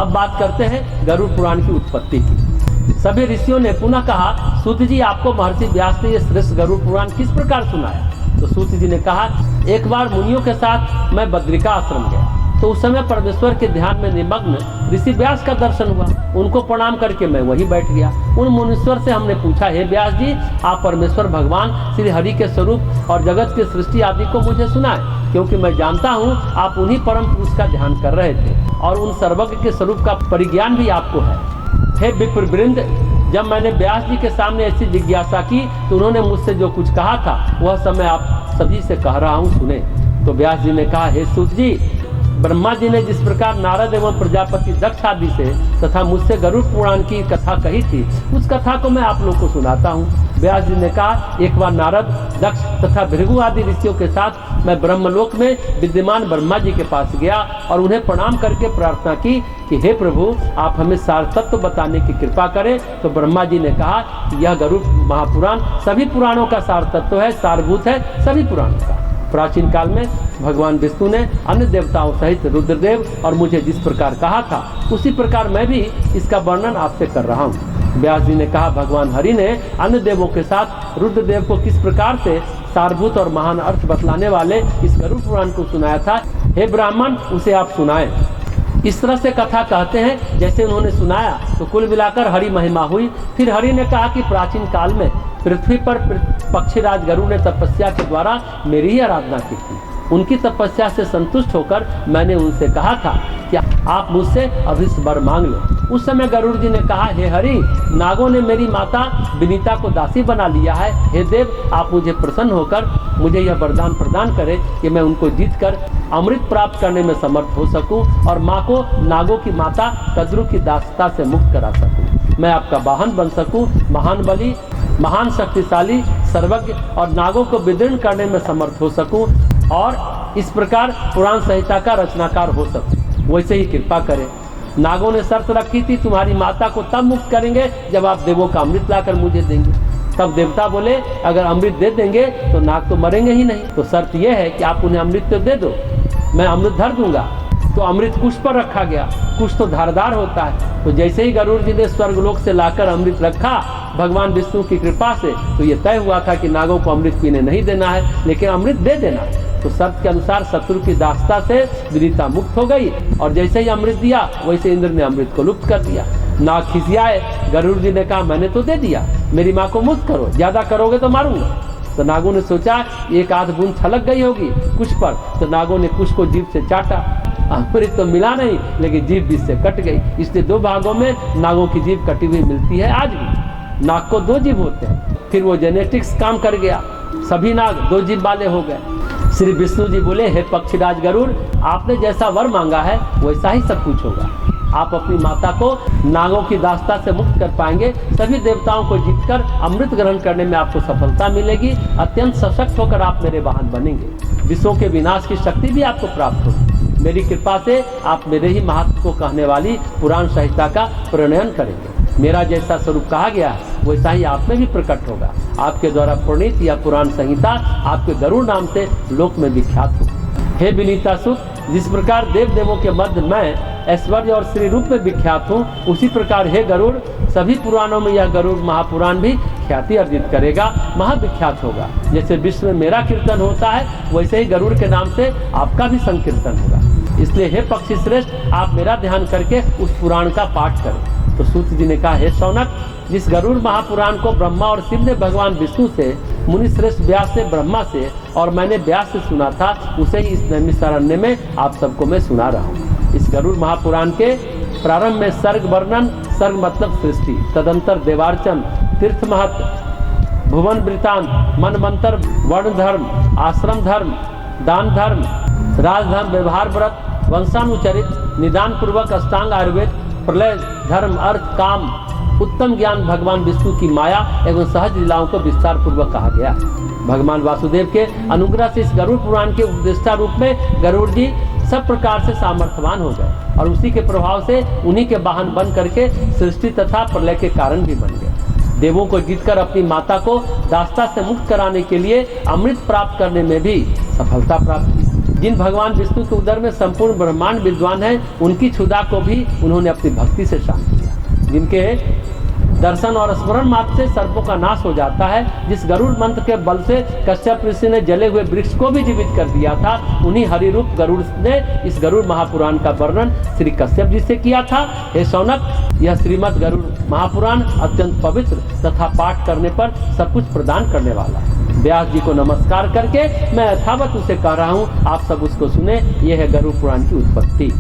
अब बात करते हैं गरुड़ पुराण की उत्पत्ति की। सभी ऋषियों ने पुनः कहा, सूत जी आपको महर्षि व्यास ने ये श्रेष्ठ गरुड़ पुराण किस प्रकार सुनाया? तो सूत जी ने कहा, एक बार मुनियों के साथ मैं बद्रिका आश्रम गया, तो उस समय परमेश्वर के ध्यान में निमग्न ऋषि व्यास का दर्शन हुआ। उनको प्रणाम करके मैं वहीं बैठ गया। उन मुनीश्वर से हमने पूछा, हे व्यास जी, आप परमेश्वर भगवान श्री हरि के स्वरूप और जगत की सृष्टि आदि को मुझे सुनाए, क्योंकि मैं जानता हूँ आप उन्हीं परम पुरुष का ध्यान कर रहे थे और उन सर्वज्ञ के स्वरूप का परिज्ञान भी आपको है। हे विप्रवृंद, जब मैंने व्यास जी के सामने ऐसी जिज्ञासा की तो उन्होंने मुझसे जो कुछ कहा था वह समय आप सभी से कह रहा हूँ, सुने। तो व्यास जी ने कहा, हे सूत जी, ब्रह्मा जी ने जिस प्रकार नारद एवं प्रजापति दक्ष आदि से तथा मुझसे गरुड़ पुराण की कथा कही थी, उस कथा को मैं आप लोग को सुनाता हूँ। व्यास जी ने कहा, एक बार नारद, दक्ष तथा भृगु आदि ऋषियों के साथ मैं ब्रह्मलोक में विद्यमान ब्रह्मा जी के पास गया और उन्हें प्रणाम करके प्रार्थना की कि हे प्रभु, आप हमें सार तत्व बताने की कृपा करें। तो ब्रह्मा जी ने कहा कि यह गरुड़ महापुराण सभी पुराणों का सार तत्व है, सारभूत है सभी पुराणों का। प्राचीन काल में भगवान विष्णु ने अन्य देवताओं सहित रुद्रदेव और मुझे जिस प्रकार कहा था उसी प्रकार मैं भी इसका वर्णन आपसे कर रहा हूँ। व्यास जी ने कहा, भगवान हरि ने अन्य देवों के साथ रुद्रदेव को किस प्रकार से सारभूत और महान अर्थ बतलाने वाले इस गरुड़ पुराण को सुनाया था, हे ब्राह्मण, उसे आप सुनाएं। इस तरह से कथा कहते हैं जैसे उन्होंने सुनाया तो कुल मिलाकर हरि महिमा हुई। फिर हरि ने कहा कि प्राचीन काल में पृथ्वी पर पक्षीराज गरुड़ ने तपस्या के द्वारा मेरी ही आराधना की थी। उनकी तपस्या से संतुष्ट होकर मैंने उनसे कहा था कि आप मुझसे अभिष्ट वर मांग लो। उस समय गरुड़ जी ने कहा, हे हरि, नागों ने मेरी माता विनीता को दासी बना लिया है। हे देव, आप मुझे प्रसन्न होकर मुझे यह वरदान प्रदान करें कि मैं उनको जीतकर अमृत प्राप्त करने में समर्थ हो सकूं और माँ को नागों की माता कद्रु की दासता से मुक्त करा सकूं। मैं आपका वाहन बन सकूं, महान बली, महान शक्तिशाली, सर्वज्ञ और नागों को विदीर्ण करने में समर्थ हो सकूं और इस प्रकार पुराण संहिता का रचनाकार हो सकूं। वैसे ही कृपा करें। नागों ने शर्त रखी थी, तुम्हारी माता को तब मुक्त करेंगे जब आप देवों का अमृत लाकर मुझे देंगे। तब देवता बोले, अगर अमृत दे देंगे तो नाग तो मरेंगे ही नहीं, तो शर्त यह है कि आप उन्हें अमृत तो दे दो, मैं अमृत धर दूंगा। तो अमृत कुश पर रखा गया। कुश तो धारदार होता है। तो जैसे ही गरुड़ जी ने स्वर्गलोक से लाकर अमृत रखा भगवान विष्णु की कृपा से, तो ये तय हुआ था कि नागों को अमृत पीने नहीं देना है, लेकिन अमृत दे देना है। तो शर्त के अनुसार शत्रु की दासता से विनीता मुक्त हो गई और जैसे ही अमृत दिया वैसे इंद्र ने अमृत को लुप्त कर दिया। नाग खिसियाए। गरुड़ जी ने कहा, मैंने तो दे दिया, मेरी माँ को मुक्त करो, ज्यादा करोगे तो मारूंगा। तो नागों ने सोचा एक आध बूंद छलक गई होगी कुश पर, तो नागों ने कुश को जीभ से चाटा। अमृत तो मिला नहीं, लेकिन जीभ बीच से कट गई। इसलिए दो भागों में नागों की जीभ कटी हुई मिलती है आज भी। नाग को दो जीभ होते हैं। फिर वो जेनेटिक्स काम कर गया, सभी नाग दो जीभ वाले हो गए। श्री विष्णु जी बोले, हे पक्षीराज गरुड़, आपने जैसा वर मांगा है वैसा ही सब कुछ होगा। आप अपनी माता को नागों की दास्ता से मुक्त कर पाएंगे। सभी देवताओं को जीतकर अमृत ग्रहण करने में आपको सफलता मिलेगी। अत्यंत सशक्त होकर आप मेरे वाहन बनेंगे। विश्वों के विनाश की शक्ति भी आपको प्राप्त होगी। मेरी कृपा से आप मेरे ही महत्व को कहने वाली पुराण संहिता का प्रणयन करेंगे। मेरा जैसा स्वरूप कहा गया वैसा ही आप में भी प्रकट होगा। आपके द्वारा प्रणीत या पुराण संहिता आपके गरुड़ नाम से लोक में विख्यात होगी। हे विनीता सुत, जिस प्रकार देव देवों के मध्य मैं ऐश्वर्य और श्री रूप में विख्यात हूँ, उसी प्रकार हे गरुड़, सभी पुराणों में यह गरुड़ महापुराण भी ख्याति अर्जित करेगा, महाविख्यात होगा। जैसे विश्व में मेरा कीर्तन होता है वैसे ही गरुड़ के नाम से आपका भी संकीर्तन होगा। इसलिए हे पक्षी श्रेष्ठ, आप मेरा ध्यान करके उस पुराण का पाठ करें। तो सूत जी ने कहा, हे शौनक, जिस गरुड़ महापुराण को ब्रह्मा और शिव ने भगवान विष्णु से, मुनि श्रेष्ठ व्यास से, ब्रह्मा से और मैंने व्यास से सुना था, उसे ही इस नैमिषारण्य में आप सबको मैं सुना रहा हूँ। इस गरुड़ महापुराण के प्रारंभ में सर्ग वर्णन, सर्ग मतलब सृष्टि, तदंतर देवार्चन, तीर्थ महत्व, भुवन वृतांत, मन मंत्र, वर्ण धर्म, आश्रम धर्म, दान धर्म, राजधर्म, व्यवहार व्रत, वंशानुचरित, निदान पूर्वक अष्टांग आयुर्वेद, प्रलय धर्म, अर्थ, काम, उत्तम ज्ञान, भगवान विष्णु की माया एवं सहज लीलाओं को विस्तार पूर्वक कहा गया। भगवान वासुदेव के अनुग्रह से इस गरुड़ पुराण के उपदेष्टा रूप में गरुड़ जी सब प्रकार से सामर्थ्यवान हो गए और उसी के प्रभाव से उन्हीं के वाहन बन करके सृष्टि तथा प्रलय के कारण भी बन गए। देवों को जीतकर अपनी माता को दास्ता से मुक्त कराने के लिए अमृत प्राप्त करने में भी सफलता प्राप्त की। जिन भगवान विष्णु के उदर में संपूर्ण ब्रह्मांड विद्वान है, उनकी क्षुधा को भी उन्होंने अपनी भक्ति से शांत किया। जिनके दर्शन और स्मरण मात्र से सर्पों का नाश हो जाता है, जिस गरुड़ मंत्र के बल से कश्यप ऋषि ने जले हुए वृक्ष को भी जीवित कर दिया था, उन्हीं हरि रूप गरुड़ ने इस गरुड़ महापुराण का वर्णन श्री कश्यप जी से किया था। हे शौनक, यह श्रीमद् गरुड़ महापुराण अत्यंत पवित्र तथा पाठ करने पर सब कुछ प्रदान करने वाला है। व्यास जी को नमस्कार करके मैं यथावत उसे कह रहा हूँ, आप सब उसको सुने। यह है गरुड़ पुराण की उत्पत्ति।